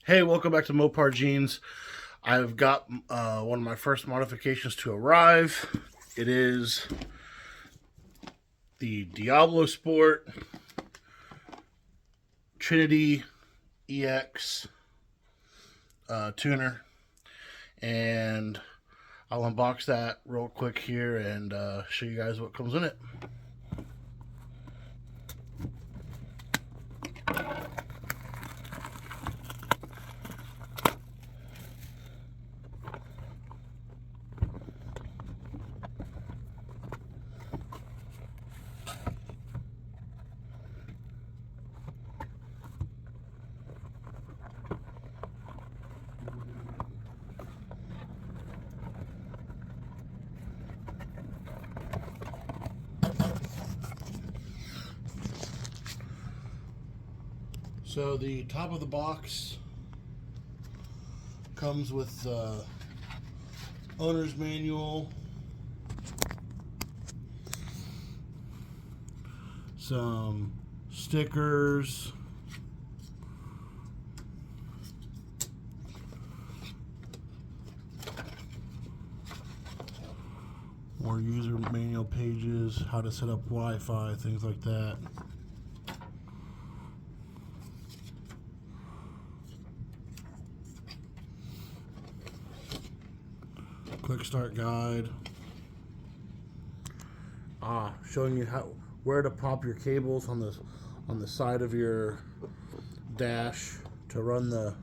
Hey, welcome back to Mopar Jeans. I've got one of my first modifications to arrive. It is the DiabloSport Trinity EX tuner, and I'll unbox that real quick here and show you guys what comes in it. So the top of the box comes with the owner's manual, some stickers, more user manual pages, how to set up Wi-Fi, things like that. Quick start guide. Showing you where to pop your cables on the side of your dash to run the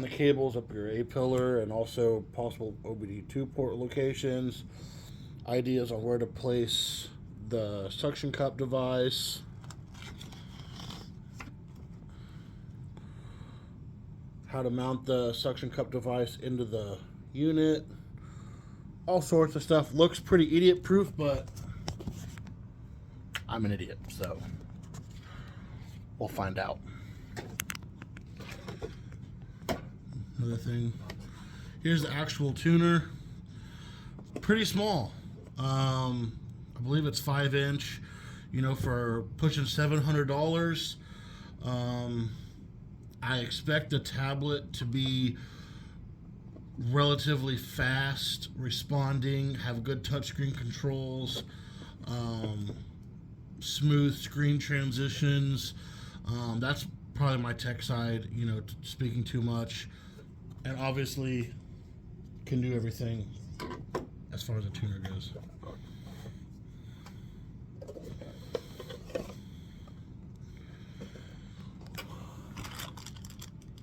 cables up your A-pillar, and also possible OBD2 port locations. Ideas on where to place the suction cup device. How to mount the suction cup device into the unit. All sorts of stuff. Looks pretty idiot proof, but I'm an idiot, so we'll find out. Another thing. Here's the actual tuner. Pretty small. I believe it's 5-inch. You know, for pushing $700. I expect the tablet to be relatively fast responding, have good touchscreen controls, smooth screen transitions. That's probably my tech side, you know, speaking too much. And obviously can do everything as far as a tuner goes.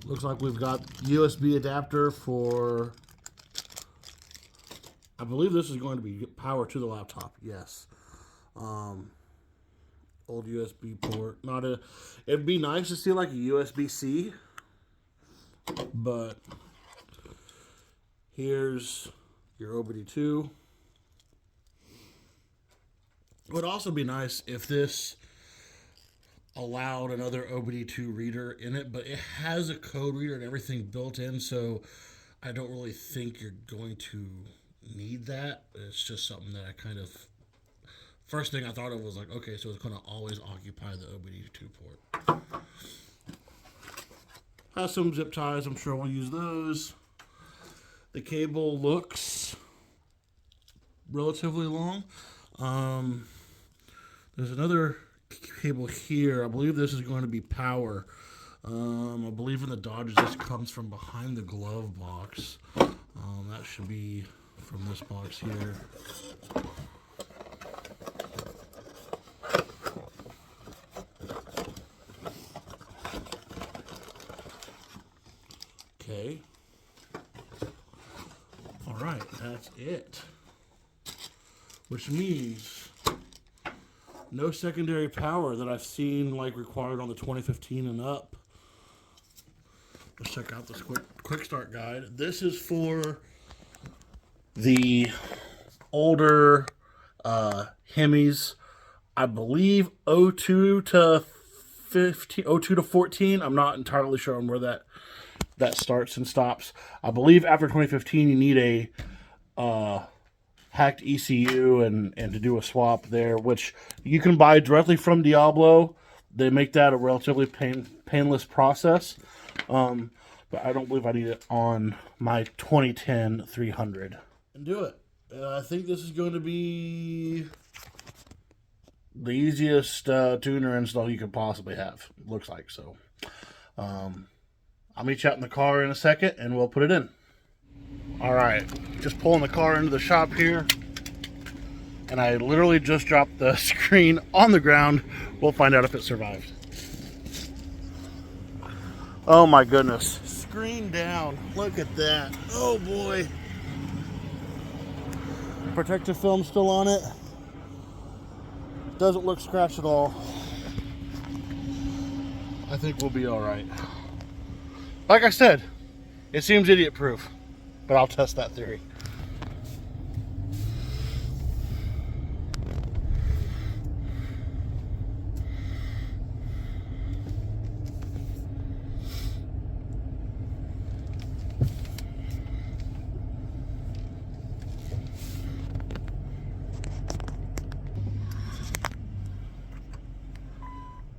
Looks like we've got USB adapter for, I believe this is going to be power to the laptop. Yes. Old USB port. It'd be nice to see like a USB-C, but here's your OBD2. It would also be nice if this allowed another OBD2 reader in it, but it has a code reader and everything built in, so I don't really think you're going to need that. It's just something that I kind of, first thing I thought of was like, okay, so it's going to always occupy the OBD2 port. Has some zip ties, I'm sure we'll use those. The cable looks relatively long. There's another cable here. I believe this is going to be power. I believe in the Dodge this comes from behind the glove box. That should be from this box here. Okay. All right, that's it. Which means no secondary power that I've seen like required on the 2015 and up. Let's check out this quick start guide. This is for the older Hemis, I believe 02 to 15, 02 to 14. I'm not entirely sure on where that starts and stops. I believe after 2015 you need a hacked ECU and to do a swap there, which you can buy directly from Diablo. they make that a relatively painless process. But I don't believe I need it on my 2010 300. And do it. I think this is going to be the easiest tuner install you could possibly have. Looks like so. I'll meet you out in the car in a second and we'll put it in. All right, just pulling the car into the shop here. And I literally just dropped the screen on the ground. We'll find out if it survived. Oh my goodness. Screen down. Look at that. Oh boy. Protective film still on it. Doesn't look scratched at all. I think we'll be all right. Like I said, it seems idiot proof, but I'll test that theory.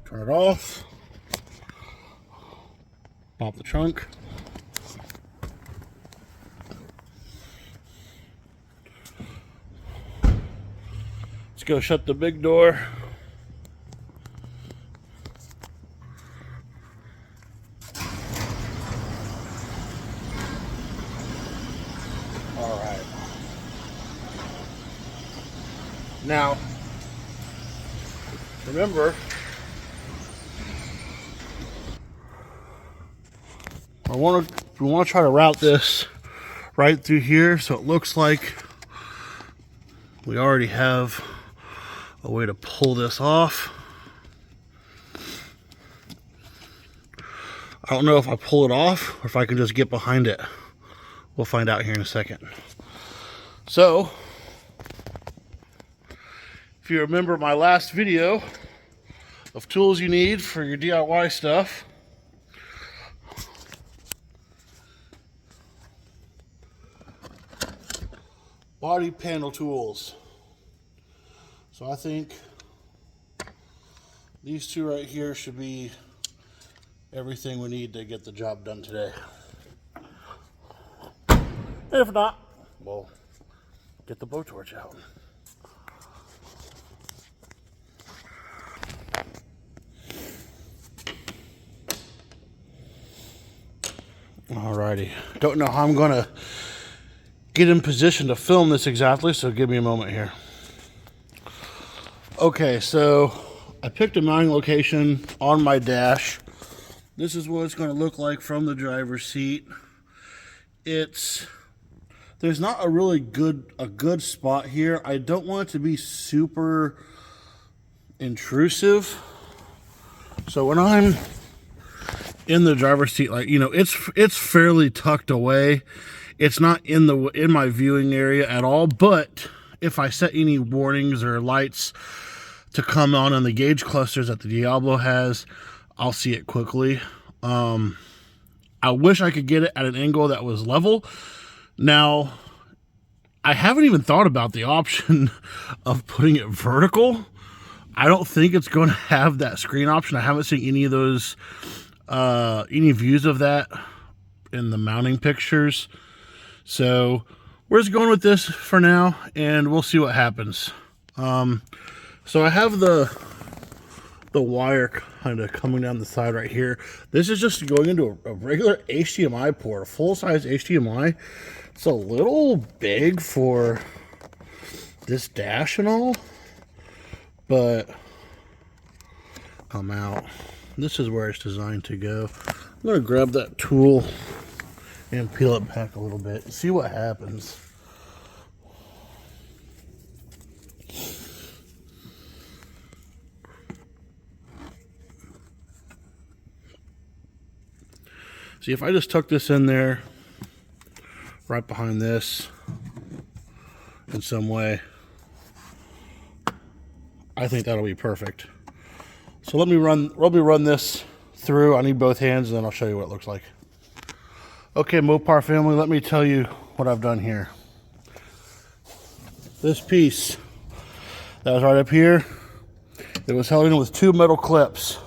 Turn it off. Pop the trunk. Let's go shut the big door. All right. Now, remember, we want to try to route this right through here so it looks like we already have a way to pull this off. I don't know if I pull it off or if I can just get behind it. We'll find out here in a second. So, if you remember my last video of tools you need for your DIY stuff, body panel tools. So I think these two right here should be everything we need to get the job done today. And if not, we'll get the blowtorch out. Alrighty, don't know how I'm gonna get in position to film this exactly, so give me a moment here. Okay, so I picked a mounting location on my dash. This is what it's going to look like from the driver's seat. There's not a really good spot here. I don't want it to be super intrusive. So when I'm in the driver's seat, like, you know, it's fairly tucked away. It's not in my viewing area at all, but if I set any warnings or lights to come on the gauge clusters that the Diablo has, I'll see it quickly. I wish I could get it at an angle that was level. Now, I haven't even thought about the option of putting it vertical. I don't think it's going to have that screen option. I haven't seen any of those, any views of that in the mounting pictures. So we're just going with this for now, and we'll see what happens. So I have the wire kind of coming down the side right here. This is just going into a regular HDMI port, a full-size HDMI. It's a little big for this dash and all, but come out. This is where it's designed to go. I'm going to grab that tool and peel it back a little bit and see what happens. See, if I just tuck this in there right behind this in some way, I think that'll be perfect. So let me run this through. I need both hands, and then I'll show you what it looks like. Okay, Mopar family, let me tell you what I've done here. This piece that was right up here It was held in with 2 metal clips.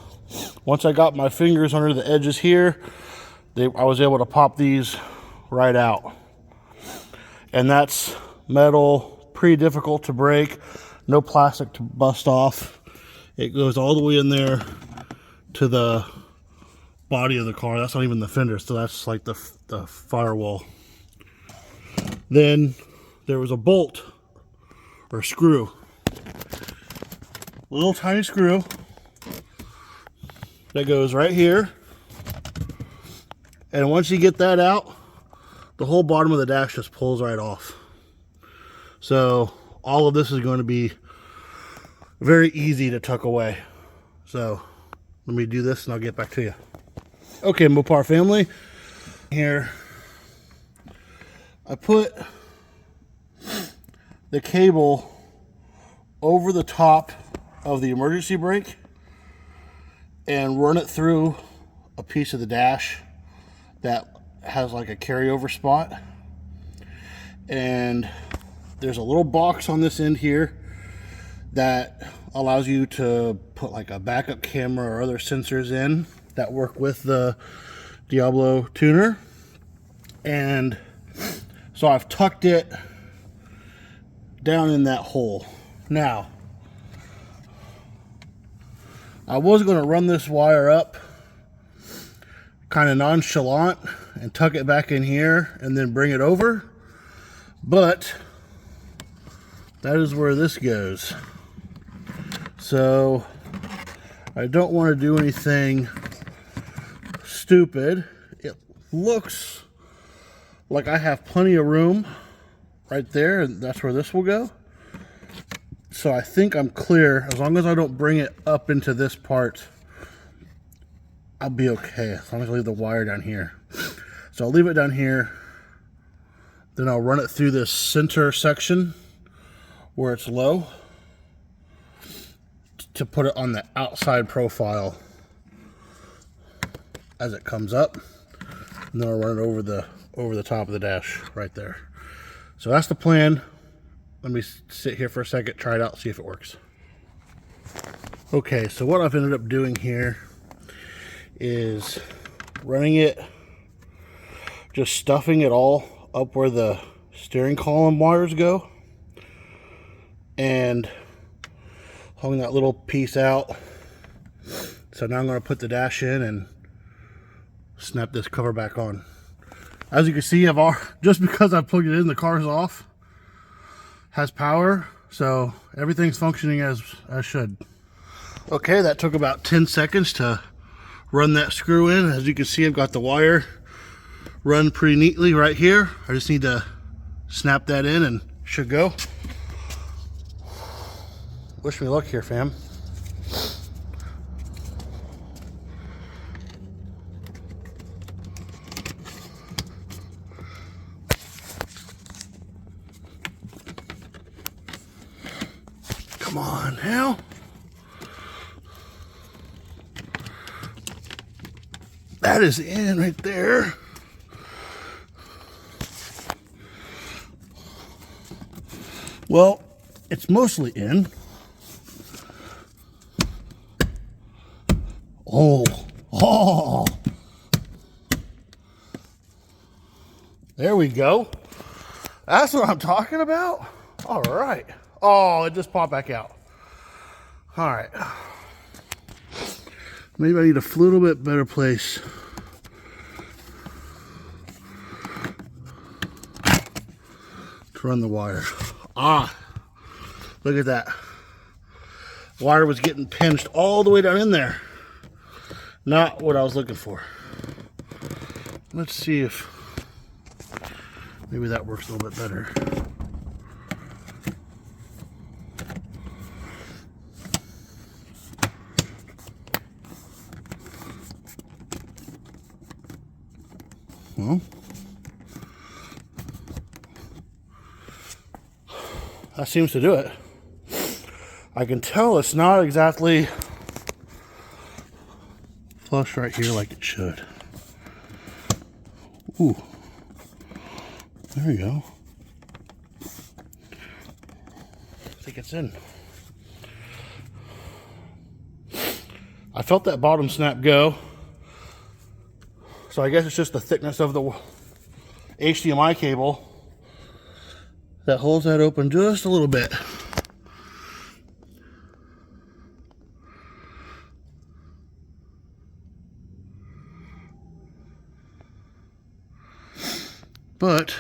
Once I got my fingers under the edges here, I was able to pop these right out. And that's metal, pretty difficult to break, no plastic to bust off. It goes all the way in there to the body of the car. That's not even the fender, so that's like the firewall. Then there was a bolt or screw, little tiny screw that goes right here, and once you get that out, the whole bottom of the dash just pulls right off. So all of this is going to be very easy to tuck away. So let me do this and I'll get back to you. Okay, Mopar family, here I put the cable over the top of the emergency brake and run it through a piece of the dash that has like a carryover spot. And there's a little box on this end here that allows you to put like a backup camera or other sensors in that work with the Diablo tuner. And so I've tucked it down in that hole. Now, I was going to run this wire up kind of nonchalant and tuck it back in here and then bring it over, but that is where this goes. So I don't want to do anything stupid. It looks like I have plenty of room right there, and that's where this will go. So I think I'm clear. As long as I don't bring it up into this part, I'll be okay. As long as I leave the wire down here. So I'll leave it down here. Then I'll run it through this center section where it's low to put it on the outside profile as it comes up. And then I'll run it over the top of the dash right there. So that's the plan. Let me sit here for a second, try it out, see if it works. Okay, so what I've ended up doing here is running it, just stuffing it all up where the steering column wires go, and hung that little piece out. So now I'm going to put the dash in and snap this cover back on. As you can see, just because I plugged it in, the car's off, has power, so everything's functioning as should. Okay, that took about 10 seconds to run that screw in. As you can see, I've got the wire run pretty neatly right here. I just need to snap that in and should go. Wish me luck here, fam. Come on now. That is in right there. Well, it's mostly in. Oh. There we go. That's what I'm talking about. All right. Oh, it just popped back out. All right. Maybe I need a little bit better place. To run the wire. Ah, look at that. Wire was getting pinched all the way down in there. Not what I was looking for. Let's see if maybe that works a little bit better. Well, that seems to do it. I can tell it's not exactly flush right here like it should. Ooh, there you go. I think it's in. I felt that bottom snap go. So I guess it's just the thickness of the HDMI cable that holds that open just a little bit. But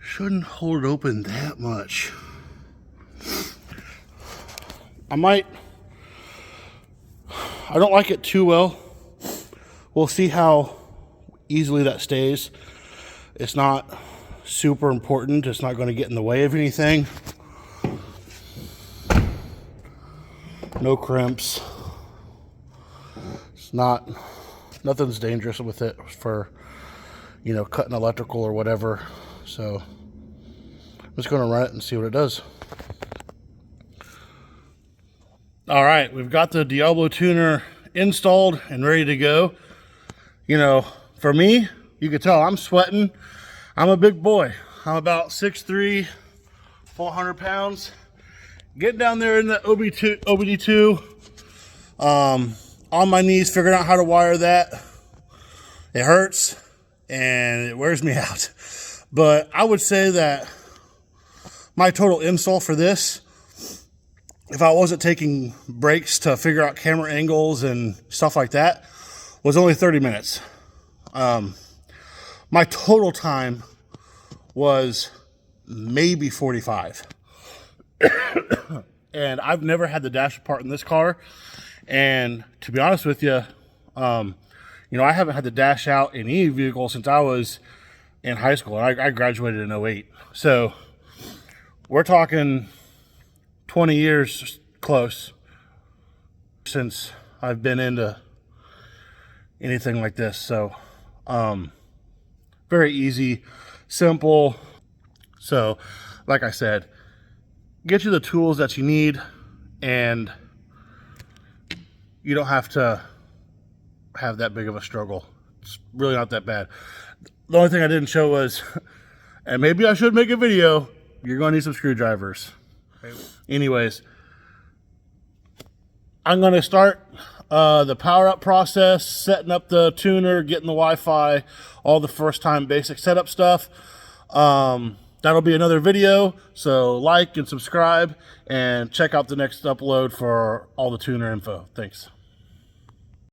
shouldn't hold it open that much. I don't like it too well. We'll see how easily that stays. It's not super important. It's not going to get in the way of anything. No crimps. It's not, nothing's dangerous with it for, you know, cutting electrical or whatever. So I'm just going to run it and see what it does. All right, we've got the Diablo tuner installed and ready to go. You know, for me, you can tell I'm sweating. I'm a big boy. I'm about 6'3", 400 pounds. Getting down there in the OBD2, on my knees, figuring out how to wire that. It hurts and it wears me out. But I would say that my total install for this, if I wasn't taking breaks to figure out camera angles and stuff like that, was only 30 minutes. My total time was maybe 45. And I've never had the dash apart in this car. And to be honest with you, you know, I haven't had the dash out in any vehicle since I was in high school. I graduated in 08. So we're talking 20 years close since I've been into anything like this. So very easy, simple. So like I said, get you the tools that you need and you don't have to have that big of a struggle. It's really not that bad. The only thing I didn't show was, and maybe I should make a video, you're going to need some screwdrivers. Anyways, I'm going to start the power up process, setting up the tuner, getting the Wi-Fi, all the first time basic setup stuff. That'll be another video, so like and subscribe and check out the next upload for all the tuner info. Thanks.